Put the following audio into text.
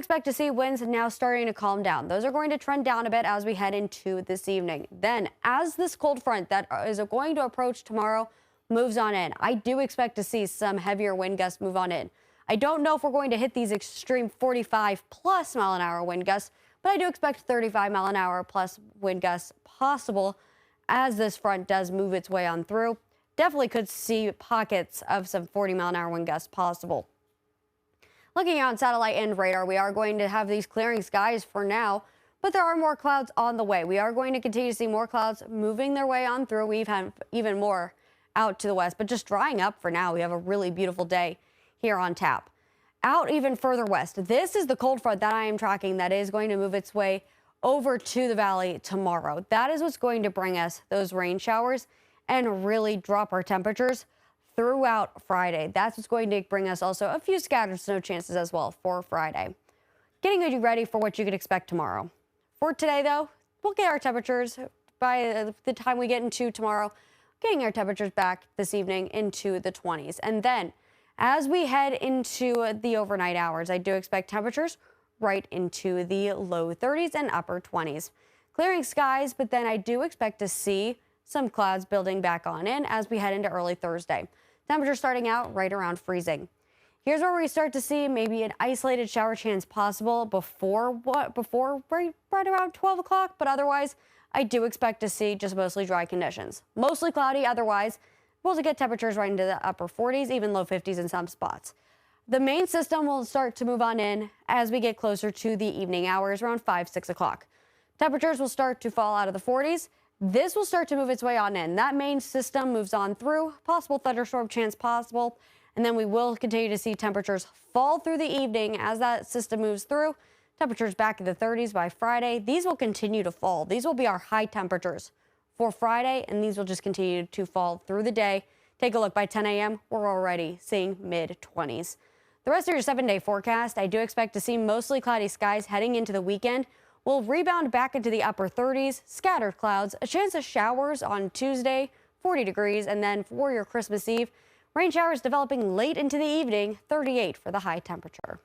expect to see winds now starting to calm down. Those are going to trend down a bit as we head into this evening. Then, as this cold front that is going to approach tomorrow moves on in, I do expect to see some heavier wind gusts move on in. I don't know if we're going to hit these extreme 45+ mile an hour wind gusts, but I do expect 35 mile an hour plus wind gusts possible as this front does move its way on through. Definitely could see pockets of some 40 mile an hour wind gusts possible. Looking on satellite and radar, we are going to have these clearing skies for now, but there are more clouds on the way. We are going to continue to see more clouds moving their way on through. We've had even more out to the west, but just drying up for now. We have a really beautiful day here on tap. Out even further west, this is the cold front that I am tracking that is going to move its way over to the valley tomorrow. That is what's going to bring us those rain showers and really drop our temperatures throughout Friday. That's what's going to bring us also a few scattered snow chances as well for Friday. Getting you ready for what you can expect tomorrow. For today, though, we'll get our temperatures by the time we get into tomorrow, getting our temperatures back this evening into the 20s. And then as we head into the overnight hours, I do expect temperatures right into the low 30s and upper 20s. Clearing skies, but then I do expect to see some clouds building back on in as we head into early Thursday. Temperature starting out right around freezing. Here's where we start to see maybe an isolated shower chance possible before right around 12 o'clock, but otherwise I do expect to see just mostly dry conditions. Mostly cloudy otherwise. We'll get temperatures right into the upper 40s, even low 50s in some spots. The main system will start to move on in as we get closer to the evening hours around 5-6 o'clock. Temperatures will start to fall out of the 40s. This will start to move its way on in. That main system moves on through, possible thunderstorm chance possible, and then we will continue to see temperatures fall through the evening as that system moves through. Temperatures back in the 30s by Friday. These will continue to fall. These will be our high temperatures for Friday, and these will just continue to fall through the day. Take a look by 10 a.m. We're already seeing mid-20s. The rest of your 7-day forecast, I do expect to see mostly cloudy skies heading into the weekend. We'll rebound back into the upper 30s, scattered clouds, a chance of showers on Tuesday, 40 degrees, and then for your Christmas Eve, rain showers developing late into the evening, 38 for the high temperature.